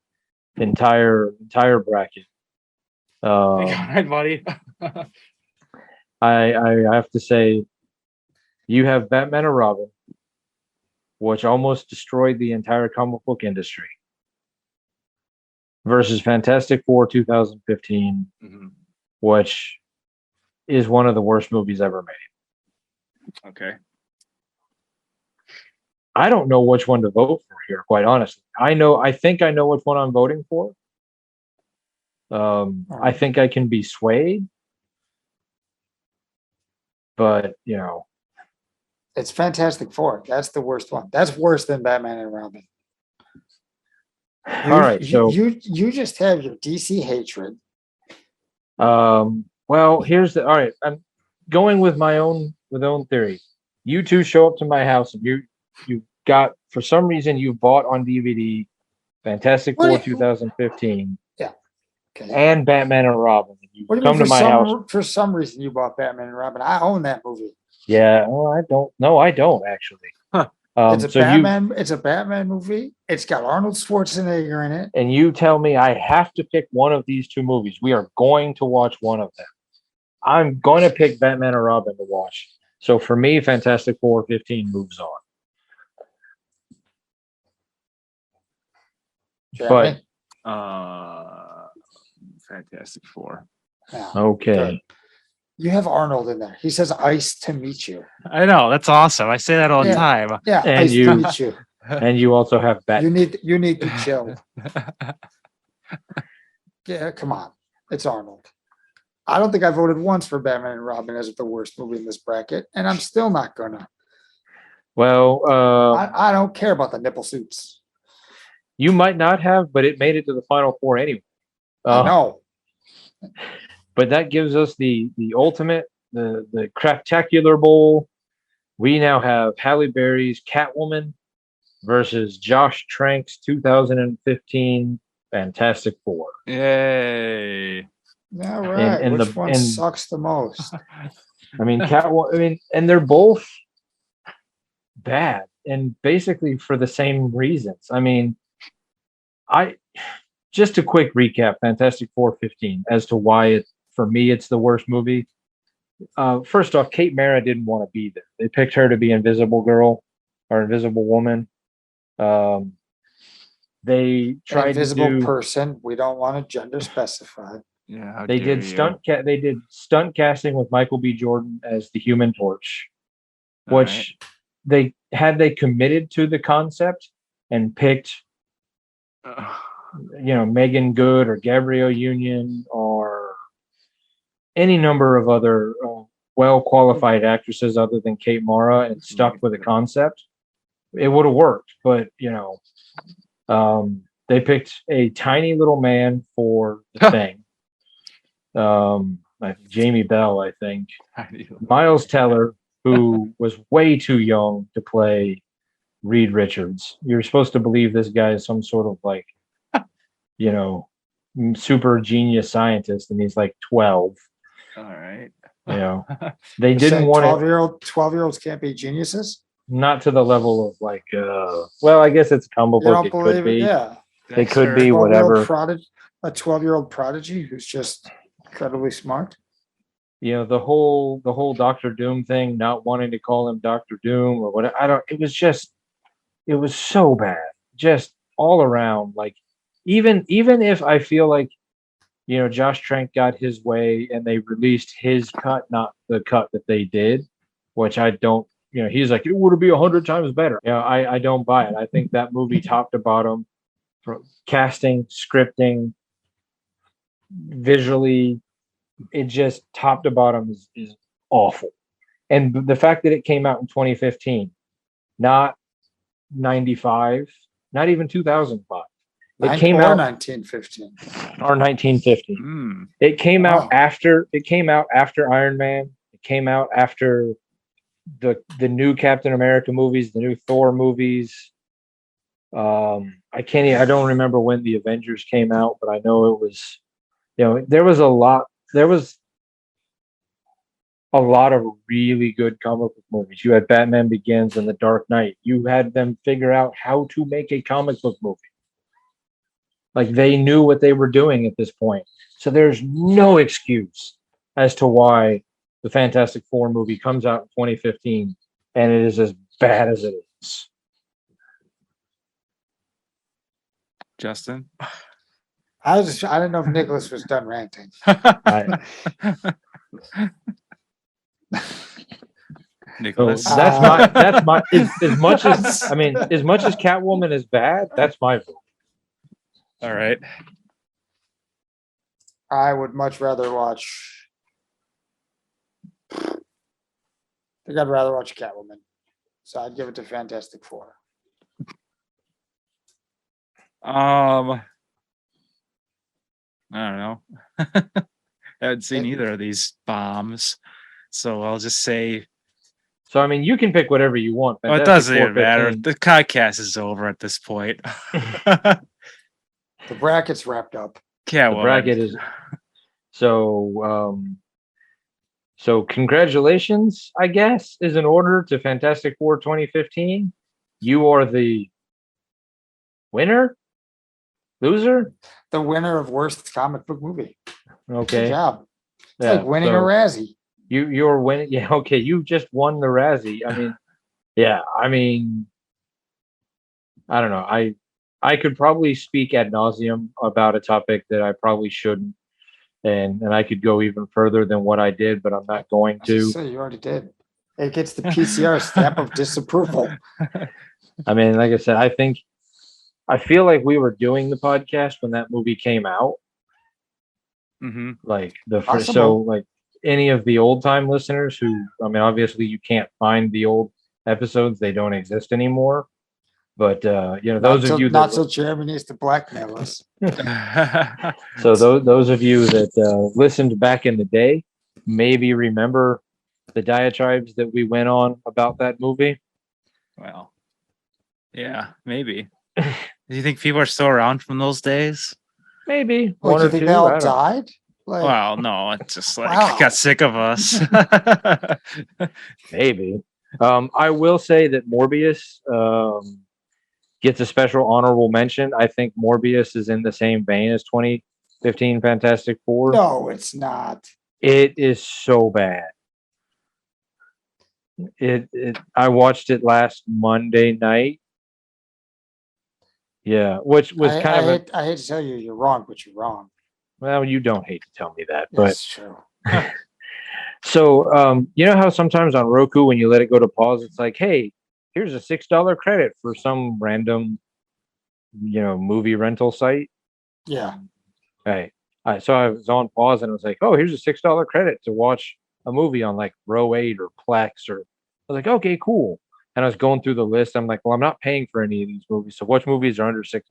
entire bracket. Right, buddy. I have to say, you have Batman and Robin, which almost destroyed the entire comic book industry, versus Fantastic Four 2015, which is one of the worst movies ever made. Okay. I don't know which one to vote for here, quite honestly. I think I know which one I'm voting for. I think I can be swayed, but it's Fantastic Four. That's the worst one. That's worse than Batman and Robin. All right. So you just have your DC hatred. well, here's all right. I'm going with my own theory. You two show up to my house and you got, for some reason, you bought on DVD Fantastic Four 2015. Yeah. Okay. And Batman and Robin. You what do you come mean to my house. For some reason you bought Batman and Robin. I own that movie. Yeah, well, I don't. No, I don't actually. Huh. It's a Batman movie. It's got Arnold Schwarzenegger in it. And you tell me I have to pick one of these two movies. We are going to watch one of them. I'm going to pick Batman and Robin to watch. So for me, Fantastic Four 15 moves on. Jeremy? But Fantastic Four. Yeah. Okay. Good. You have Arnold in there. He says "ice to meet you." I know, that's awesome. I say that all the time. Yeah, And ice you- to meet you. And you also have Batman. You need to chill. Yeah, come on. It's Arnold. I don't think I voted once for Batman and Robin as the worst movie in this bracket, and I'm still not gonna. Well, I don't care about the nipple suits. you might not have, but it made it to the final four anyway. I know. But that gives us the ultimate, the craptacular bowl. We now have Halle Berry's Catwoman versus Josh Trank's 2015 Fantastic Four. Yay. Yeah, right. and Which the- one and- sucks the most? I mean, Catwoman. I mean, and they're both bad, and basically for the same reasons. I mean, just a quick recap: Fantastic Four 15 as to why for me it's the worst movie. First off, Kate Mara didn't want to be there. They picked her to be Invisible Girl or Invisible Woman. They tried Invisible to do, person. We don't want to gender specify. Yeah. how They dare did you. They did stunt casting with Michael B. Jordan as the Human Torch, All which they committed to the concept and picked, right. Megan Good or Gabrielle Union or any number of other well-qualified actresses other than Kate Mara and stuck with the concept, it would have worked. But they picked a tiny little man for the thing. Jamie Bell, I think. Miles Teller, who was way too young to play Reed Richards. You're supposed to believe this guy is some sort of super genius scientist, and he's like 12. All right. They didn't want it, 12-year-olds can't be geniuses. not to the level of well, I guess it's a comic You book. don't It could believe be. it? Yeah. They could Dexter. be 12-year-old whatever. A 12-year-old prodigy who's just incredibly smart. The whole Doctor Doom thing, not wanting to call him Doctor Doom or whatever. It was so bad, just all around. Like, even if I feel like, Josh Trank got his way and they released his cut, not the cut that they did, which I don't, he's like, it would be 100 times better. I don't buy it. I think that movie top to bottom, from casting, scripting, visually, it just top to bottom is awful. And the fact that it came out in 2015, not 95, not even 2005. It came out 1915. or 1950. Mm. It came Wow. out after Iron Man. It came out after the new Captain America movies, the new Thor movies. I don't remember when the Avengers came out, but I know there was a lot of really good comic book movies. You had Batman Begins and The Dark Knight. You had them figure out how to make a comic book movie. Like they knew what they were doing at this point. So there's no excuse as to why the Fantastic Four movie comes out in 2015 and it is as bad as it is. Justin. I didn't know if Nicholas was done ranting. Nicholas. So that's my as much as Catwoman is bad, that's my vote. All right. I would much rather watch. I think I'd rather watch Catwoman. So I'd give it to Fantastic Four. I don't know. I haven't seen either of these bombs, so I'll just say. So I mean, you can pick whatever you want. Oh, it doesn't even matter. The podcast is over at this point. The bracket's wrapped up. Yeah, the bracket is. So, so congratulations, I guess, is in order to Fantastic Four 2015. You are the winner, loser, the winner of worst comic book movie. Okay, good job. It's like winning a Razzie. You're winning. Yeah, okay. You just won the Razzie. I mean, yeah. I mean, I don't know. I could probably speak ad nauseum about a topic that I probably shouldn't, and I could go even further than what I did, but I'm not going to. So you already did. It gets the PCR stamp of disapproval. I mean, like I said, I feel like we were doing the podcast when that movie came out. Mm-hmm. Like so like any of the old time listeners who, I mean, obviously you can't find the old episodes; they don't exist anymore. But those of you that not so Jeremy needs to blackmail us. So those of you that listened back in the day maybe remember the diatribes that we went on about that movie. Well, yeah, maybe. Do you think people are still around from those days? Maybe one or two. They all died? Like, well, no, it's just like got sick of us. Maybe. I will say that Morbius gets a special honorable mention. I think Morbius is in the same vein as 2015 Fantastic Four. No, it's not. It is so bad. I watched it last Monday night. Yeah, which was I hate to tell you you're wrong, but you're wrong. Well, you don't hate to tell me that, That's true. So, you know how sometimes on Roku, when you let it go to pause, it's like, hey, here's a $6 credit for some random, movie rental site. Yeah. Right. So I was on pause and I was like, oh, here's a $6 credit to watch a movie on like Row 8 or Plex. Or I was like, okay, cool. And I was going through the list. I'm like, well, I'm not paying for any of these movies. So which movies are under $6?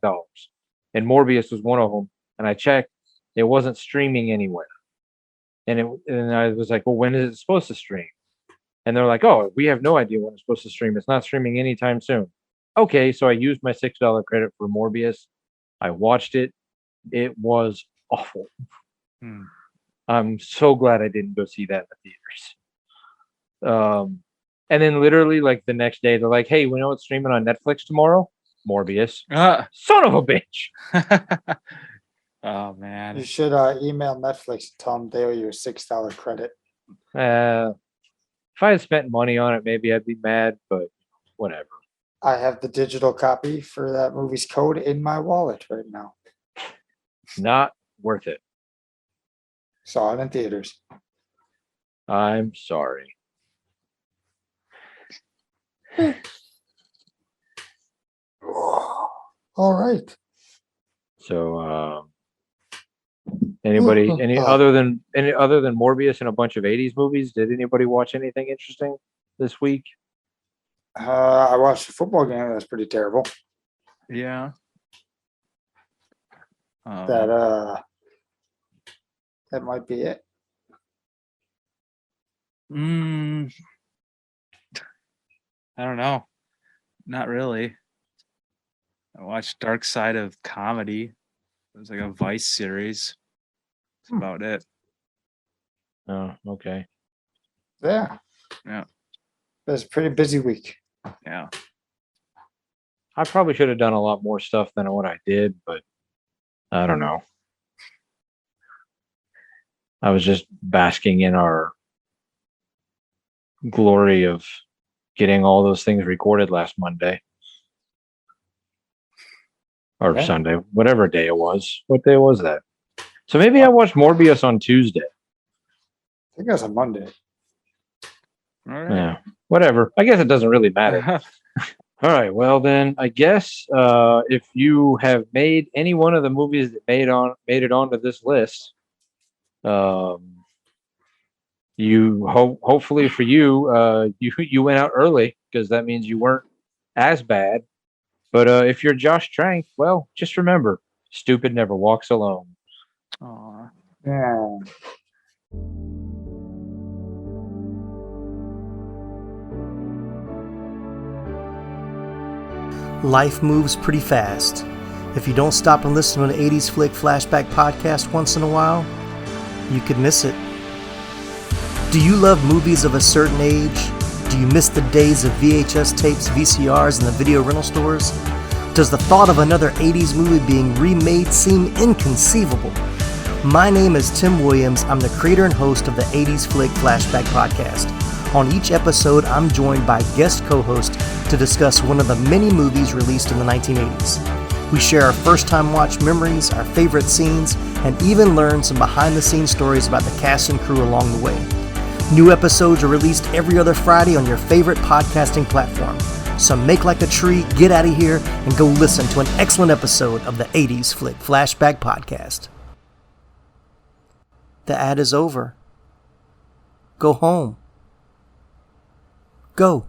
And Morbius was one of them. And I checked. It wasn't streaming anywhere. And I was like, well, when is it supposed to stream? And they're like, oh, we have no idea when it's supposed to stream. It's not streaming anytime soon. Okay, so I used my $6 credit for Morbius. I watched it. It was awful. I'm so glad I didn't go see that in the theaters. And then literally like the next day, they're like, hey, we know it's streaming on Netflix tomorrow. Morbius. Son of a bitch. Oh man! You should email Netflix and tell them they owe you a $6 credit. If I had spent money on it, maybe I'd be mad, but whatever. I have the digital copy for that movie's code in my wallet right now. Not worth it. Saw it in theaters. I'm sorry. All right. So, any other than Morbius and a bunch of 80s movies, did anybody watch anything interesting this week? I watched a football game. That was pretty terrible. Yeah. That might be it. I don't know. Not really. I watched Dark Side of Comedy. It was like a Vice series. That's about it. Oh, okay. Yeah. Yeah. It was a pretty busy week. Yeah. I probably should have done a lot more stuff than what I did, but I don't know. I was just basking in our glory of getting all those things recorded last Monday or Yeah. Sunday, whatever day it was. What day was that? So maybe I watched Morbius on Tuesday. I think it was on Monday. All right. Yeah, whatever. I guess it doesn't really matter. All right. Well, then I guess if you have made any one of the movies that made it onto this list, you hopefully for you, you went out early because that means you weren't as bad. But if you're Josh Trank, well, just remember, stupid never walks alone. Aw. Yeah. Life moves pretty fast. If you don't stop and listen to an 80s Flick Flashback podcast once in a while, you could miss it. Do you love movies of a certain age? Do you miss the days of VHS tapes, VCRs, and the video rental stores? Does the thought of another 80s movie being remade seem inconceivable? My name is Tim Williams. I'm the creator and host of the 80s Flick Flashback podcast. On each episode, I'm joined by guest co-host to discuss one of the many movies released in the 1980s. We share our first-time watch memories, our favorite scenes, and even learn some behind-the-scenes stories about the cast and crew along the way. New episodes are released every other Friday on your favorite podcasting platform. So make like a tree, get out of here, and go listen to an excellent episode of the 80s Flick Flashback podcast. The ad is over. Go home. Go.